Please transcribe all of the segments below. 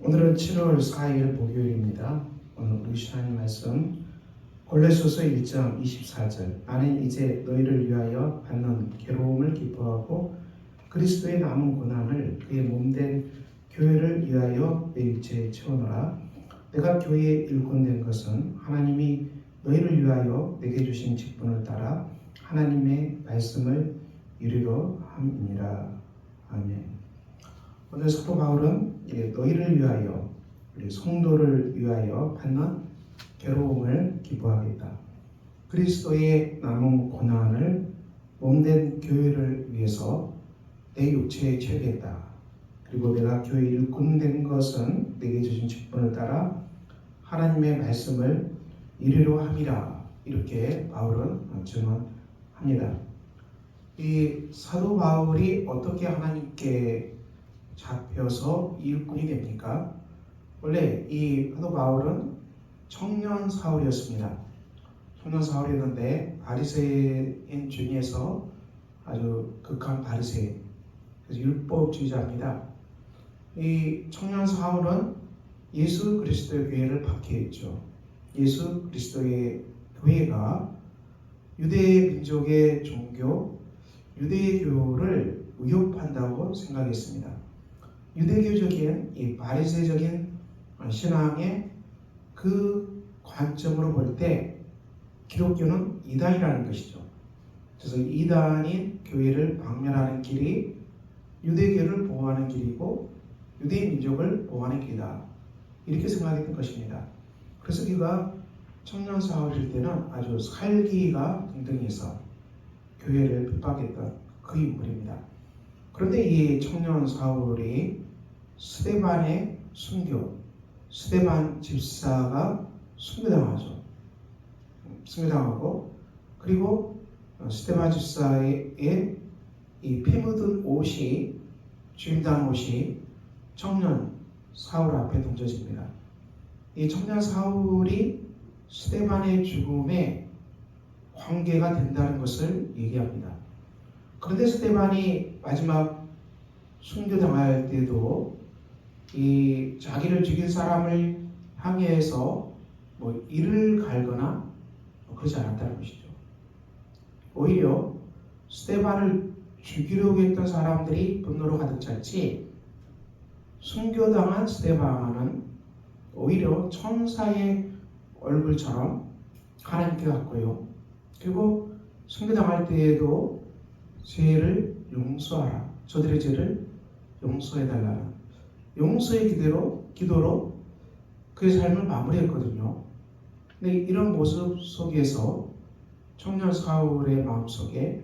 오늘은 7월 4일 목요일입니다. 오늘 우리 시간의 말씀 골로새서 1장 24절. 나는 이제 너희를 위하여 받는 괴로움을 기뻐하고 그리스도의 남은 고난을 그의 몸된 교회를 위하여 내 육체에 채우노라. 내가 교회에 일꾼된 것은 하나님이 너희를 위하여 내게 주신 직분을 따라 하나님의 말씀을 이루려 함이니라. 아멘. 오늘 사도 바울은 너희를 위하여, 우리 성도를 위하여 받는 괴로움을 기뻐하겠다. 그리스도의 남은 고난을 몸된 교회를 위해서 내 육체에 채우겠다. 그리고 내가 교회 일꾼된 것은 내게 주신 직분을 따라 하나님의 말씀을 이루려 함이라. 이렇게 바울은 증언합니다. 이 사도 바울이 어떻게 하나님께 잡혀서 일꾼이 됩니까? 원래 이 사도 바울은 청년 사울이었습니다. 청년 사울이었는데 바리새인 중에서 아주 극한 바리새인, 그래서 율법주의자입니다. 이 청년 사울은 예수 그리스도의 교회를 박해했죠. 예수 그리스도의 교회가 유대 민족의 종교, 유대교를 위협한다고 생각했습니다. 유대교적인 이 바리새적인 신앙의 그 관점으로 볼 때 기독교는 이단이라는 것이죠. 그래서 이단인 교회를 박멸하는 길이 유대교를 보호하는 길이고 유대 민족을 보호하는 길이다. 이렇게 생각했던 것입니다. 그래서 그가 청년 사울일 때는 아주 살기가 등등해서 교회를 핍박했던 그 인물입니다. 그런데 이 청년 사울이 스데반의 순교, 스데반 집사가 순교당하죠. 순교당하고 그리고 스데반 집사의 이 피 묻은 옷이, 주임당 옷이 청년 사울 앞에 던져집니다. 이 청년 사울이 스데반의 죽음에 관계가 된다는 것을 얘기합니다. 그런데 스데반이 마지막 순교당할 때도 이 자기를 죽인 사람을 향해서 이를 갈거나 그러지 않았다는 것이죠. 오히려 스데반을 죽이려고 했던 사람들이 분노로 가득 찼지, 순교당한 스데반은 오히려 천사의 얼굴처럼 하나님께 갔고요. 그리고 순교당할 때에도 죄를 용서하라. 저들의 죄를 용서해달라는 용서의 기도로 그의 삶을 마무리했거든요. 근데 이런 모습 속에서 청년 사울의 마음속에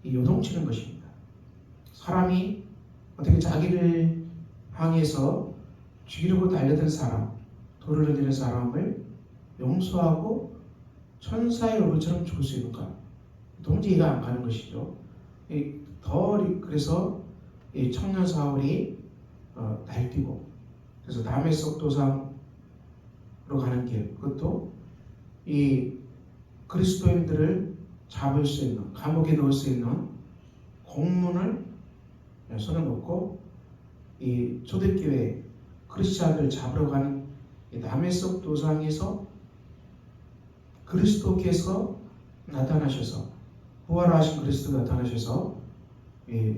요동치는 것입니다. 사람이 어떻게 자기를 향해서 죽이려고 달려든 사람, 돌을 던지는 사람을 용서하고 천사의 얼굴처럼 죽을 수 있는가? 도무지 이해가 안 가는 것이죠. 그래서 이 청년 사울이 날뛰고, 그래서 다메섹 도상으로 가는 길, 그것도 이 그리스도인들을 잡을 수 있는, 감옥에 넣을 수 있는 공문을 손에 놓고 이 초대교회 크리스찬들을 잡으러 가는 이 다메섹 도상에서 그리스도께서 나타나셔서, 부활하신 그리스도가 나타나셔서 이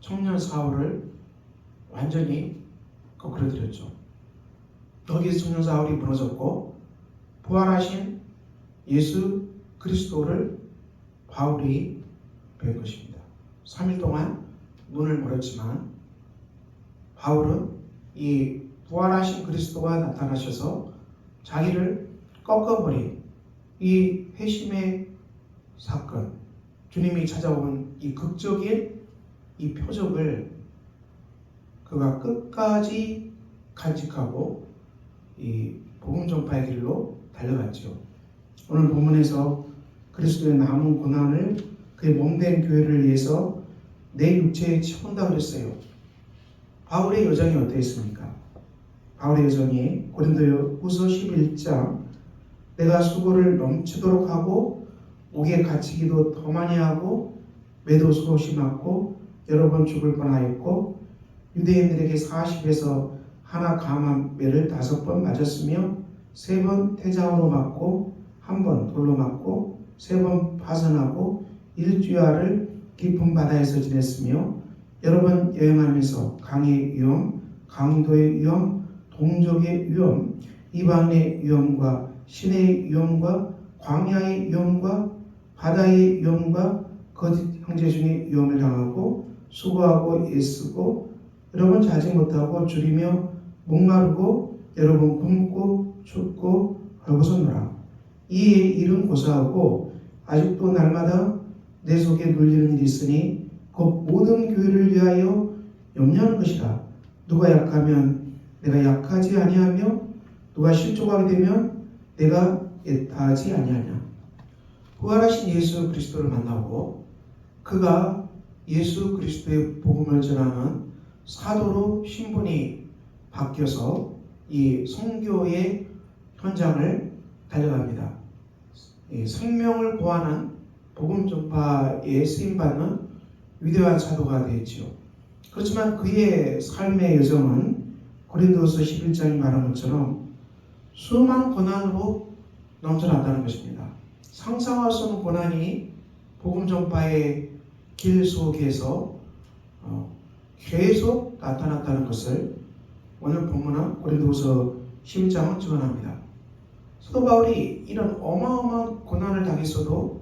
청년 사울을 완전히 거꾸로뜨렸죠. 거기에서 청년 사울이 무너졌고, 부활하신 예수 그리스도를 바울이 뵌 것입니다. 3일 동안 문을 멀었지만 바울은 이 부활하신 그리스도가 나타나셔서 자기를 꺾어버린 이 회심의 사건, 주님이 찾아온 이 극적인 이 표적을 그가 끝까지 간직하고 이 복음 전파의 길로 달려갔죠. 오늘 본문에서 그리스도의 남은 고난을 그의 몸된 교회를 위해서 내 육체에 채운다 그랬어요. 바울의 여정이 어떠했습니까? 바울의 여정이 고린도후서 11장 내가 수고를 넘치도록 하고 옥에 갇히기도 더 많이 하고 매도 수없이 맞고 여러 번 죽을 뻔하였고 유대인들에게 40에서 하나 감한 매를 5번 맞았으며 3번 태장으로 맞고 1번 돌로 맞고 3번 파선하고 일주야를 깊은 바다에서 지냈으며 여러 번 여행하면서 강의 위험, 강도의 위험, 동족의 위험, 이방의 위험과 신의 위험과 광야의 위험과 바다의 위험과 거짓 형제 중에 위험을 당하고 수고하고 애쓰고 여러 번 자지 못하고 줄이며 목마르고 여러 번 굶고 춥고 헐벗었노라. 이 일은 고사하고 아직도 날마다 내 속에 눌리는 일이 있으니 곧 모든 교회를 위하여 염려하는 것이다. 누가 약하면 내가 약하지 아니하며 누가 실족하게 되면 내가 애타하지 아니하냐. 부활하신 예수 그리스도를 만나고 그가 예수 그리스도의 복음을 전하는 사도로 신분이 바뀌어서 이 선교의 현장을 달려갑니다. 생명을 구하는 복음 전파에 쓰임받는 위대한 사도가 되었지요. 그렇지만 그의 삶의 여정은 고린도서 11장이 말한 것처럼 수많은 고난으로 넘쳐났다는 것입니다. 상상할 수 없는 고난이 복음 전파의 길 속에서 계속 나타났다는 것을 오늘 본문은 고린도서 11장은 증언합니다. 사도 바울이 이런 어마어마한 고난을 당했어도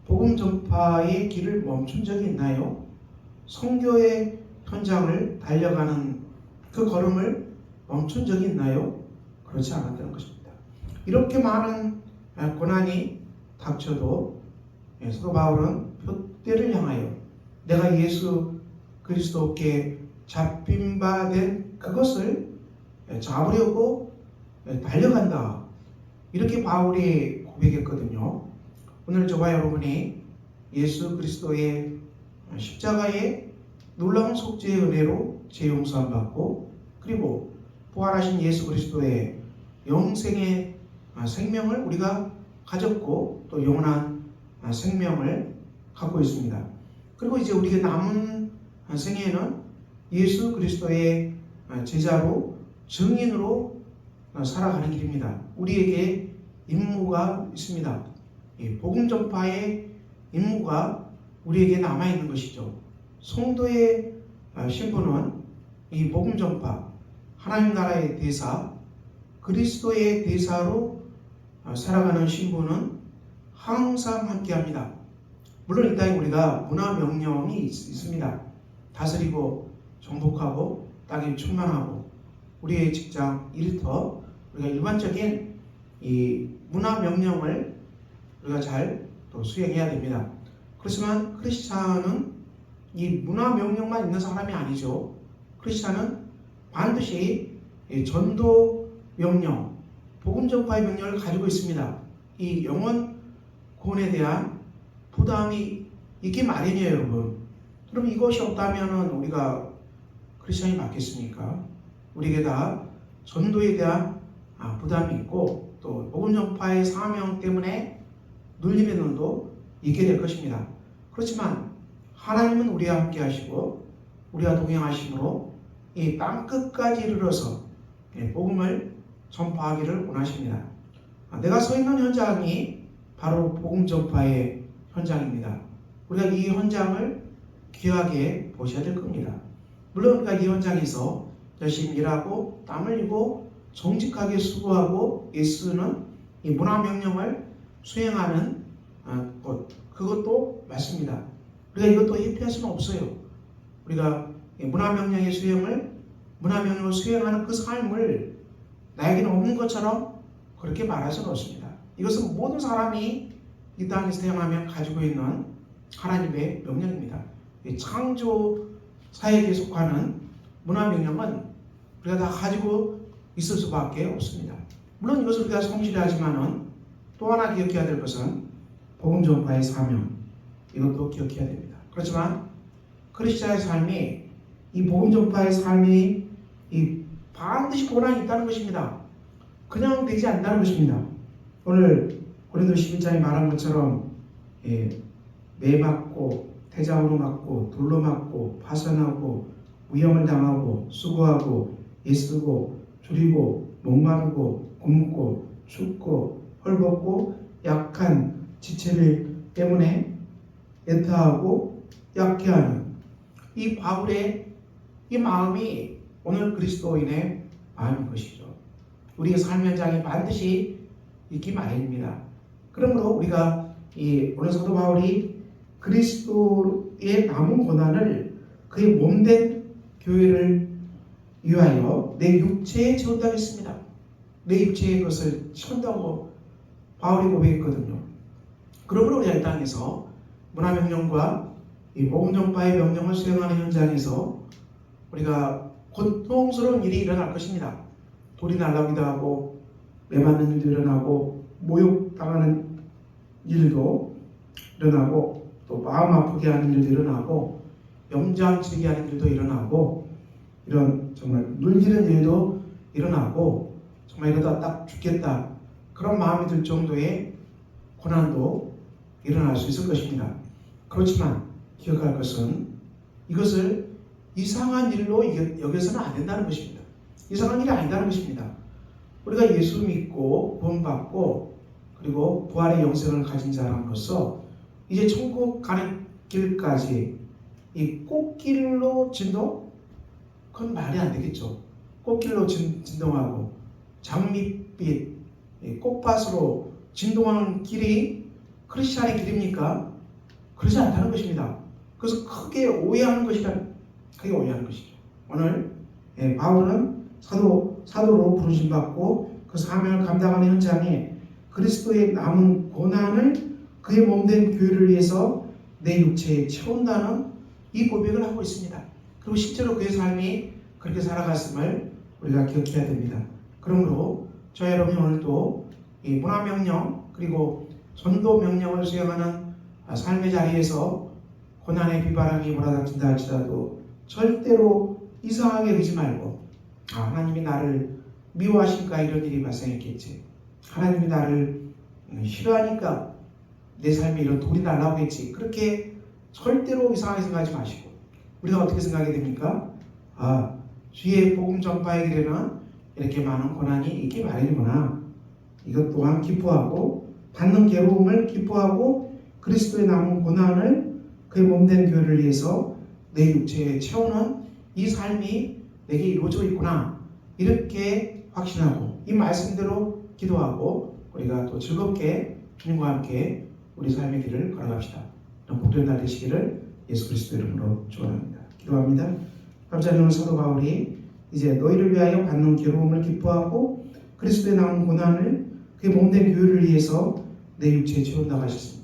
복음 전파의 길을 멈춘 적이 있나요? 선교의 현장을 달려가는 그 걸음을 멈춘 적이 있나요? 그렇지 않았다는 것입니다. 이렇게 많은 고난이 닥쳐도 사도 바울은 표대를 향하여 내가 예수 그리스도께 잡힌 바 된 그것을 잡으려고 달려간다. 이렇게 바울이 고백했거든요. 오늘 저와 여러분이 예수 그리스도의 십자가의 놀라운 속죄의 은혜로 죄 용서함 받고 그리고 부활하신 예수 그리스도의 영생의 생명을 우리가 가졌고 또 영원한 생명을 갖고 있습니다. 그리고 이제 우리가 남은 생애에는 예수 그리스도의 제자로 증인으로 살아가는 길입니다. 우리에게 임무가 있습니다. 복음 전파의 임무가 우리에게 남아있는 것이죠. 성도의 신분은 이 복음 전파, 하나님 나라의 대사, 그리스도의 대사로 살아가는 신분은 항상 함께합니다. 물론 이 땅에 우리가 문화 명령이 있습니다. 다스리고 정복하고 땅에 충만하고 우리의 직장, 일터 우리가 일반적인 이 문화 명령을 우리가 잘 또 수행해야 됩니다. 그렇지만 크리스찬은 이 문화 명령만 있는 사람이 아니죠. 크리스찬은 반드시 전도 명령, 복음 전파의 명령을 가지고 있습니다. 이 영혼 구원에 대한 부담이 있기 마련이에요, 여러분. 그럼 이것이 없다면 우리가 크리스찬이 맞겠습니까? 우리에게 다 전도에 대한 부담이 있고 또 복음 전파의 사명 때문에 눌림의 눈도 있게 될 것입니다. 그렇지만 하나님은 우리와 함께 하시고 우리와 동행하심으로 이 땅끝까지 이르러서 복음을 전파하기를 원하십니다. 내가 서 있는 현장이 바로 복음 전파의 현장입니다. 우리가 이 현장을 귀하게 보셔야 될 겁니다. 물론 우리가 이 현장에서 열심히 일하고 땀 흘리고 정직하게 수고하고 애쓰는 이 문화명령을 수행하는 것, 그것도 맞습니다. 우리가 이것도 회피할 수는 없어요. 우리가 문화명령의 문화명령을 수행하는 그 삶을 나에게는 없는 것처럼 그렇게 말할 수는 없습니다. 이것은 모든 사람이 이 땅에서 태어나면 가지고 있는 하나님의 명령입니다. 창조 사역에 속하는 문화명령은 우리가 다 가지고 있을 수밖에 없습니다. 물론 이것을 우리가 성실히 하지만은 또 하나 기억해야 될 것은 복음 전파의 사명, 이것도 기억해야 됩니다. 그렇지만 크리스찬의 삶이 이 복음 전파의 삶이 반드시 고난이 있다는 것입니다. 그냥 되지 않는다는 것입니다. 오늘 고린도 11장에 말한 것처럼 매 맞고 태장으로 맞고 돌로 맞고 파선하고 위험을 당하고 수고하고 애쓰고 줄이고 목마르고 굶고 춥고 헐벗고 약한 지체를 때문에 애타하고 약해하는 이 바울의 이 마음이 오늘 그리스도인의 마음인 것이죠. 우리의 삶 현장에 반드시 있기 마련입니다. 그러므로 우리가 오늘 사도 바울이 그리스도의 남은 고난을 그의 몸된 교회를 위하여 내 육체에 채운다고 했습니다. 내 육체에 그것을 채운다고 바울이 고백했거든요. 그러므로 우리가 이 땅에서 문화명령과 이 복음 전파의 명령을 수행하는 현장에서 우리가 고통스러운 일이 일어날 것입니다. 돌이 날라오기도 하고 매맞는 일도 일어나고 모욕당하는 일도 일어나고 또 마음 아프게 하는 일도 일어나고 염장치게 하는 일도 일어나고 이런 정말 눌리는 일도 일어나고 정말 이러다 딱 죽겠다 그런 마음이 들 정도의 고난도 일어날 수 있을 것입니다. 그렇지만 기억할 것은 이것을 이상한 일로 여겨서는 안 된다는 것입니다. 이상한 일이 아니다는 것입니다. 우리가 예수 믿고 구원받고 그리고 부활의 영생을 가진 자로서 이제 천국 가는 길까지 이 꽃길로 진동? 그건 말이 안 되겠죠. 꽃길로 진동하고 장밋빛 꽃밭으로 진동하는 길이 크리스찬의 길입니까? 그러지 않다는 것입니다. 그래서 크게 오해하는 것이죠. 오늘 바울은 사도로 부르심받고 그 사명을 감당하는 현장에 그리스도의 남은 고난을 그의 몸된 교회를 위해서 내 육체에 채운다는 이 고백을 하고 있습니다. 그리고 실제로 그의 삶이 그렇게 살아갔음을 우리가 기억해야 됩니다. 그러므로 저 여러분이 오늘도 이 문화명령 그리고 전도명령을 수행하는 삶의 자리에서 고난의 비바람이 몰아닥친다 할지라도 절대로 이상하게 여기지 말고 하나님이 나를 미워하실까 이런 일이 발생했겠지. 하나님이 나를 싫어하니까 내 삶에 이런 돌이 날라오겠지. 그렇게 절대로 이상하게 생각하지 마시고 우리가 어떻게 생각하게 됩니까? 주의 복음 전파의 길에는 이렇게 많은 고난이 있기 마련이구나. 이것 또한 기뻐하고 받는 괴로움을 기뻐하고 그리스도의 남은 고난을 그의 몸된 교회를 위해서 내 육체에 채우는 이 삶이 내게 이루어져 있구나. 이렇게 확신하고 이 말씀대로 기도하고 우리가 또 즐겁게 주님과 함께 우리 삶의 길을 걸어갑시다. 이런 복된 날 되시기를 예수 그리스도 이름으로 축원합니다. 기도합니다. 감사하는 사도 바울이 이제 너희를 위하여 받는 괴로움을 기뻐하고 그리스도의 남은 고난을 그의 몸된 교회를 위해서 내 육체에 채운다고 하셨습니다.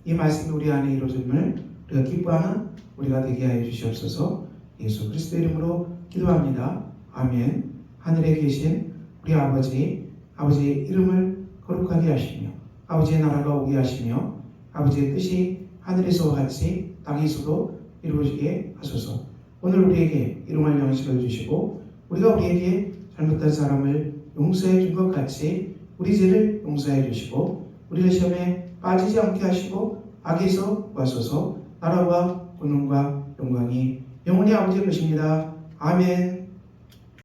이 말씀이 우리 안에 이루어짐을 우리가 기뻐하는 우리가 되게 하여 주시옵소서. 예수 그리스도의 이름으로 기도합니다. 아멘. 하늘에 계신 우리 아버지의 이름을 거룩하게 하시며 아버지의 나라가 오게 하시며 아버지의 뜻이 하늘에서와 같이 땅에서도 이루어지게 하소서. 오늘 우리에게 일용할 양식을 주시고 우리가 우리에게 잘못한 사람을 용서해 준 것 같이 우리 죄를 용서해 주시고 우리를 시험에 빠지지 않게 하시고 악에서 구하소서. 나라와 권능과 영광이 영원히 아버지의 것입니다. 아멘.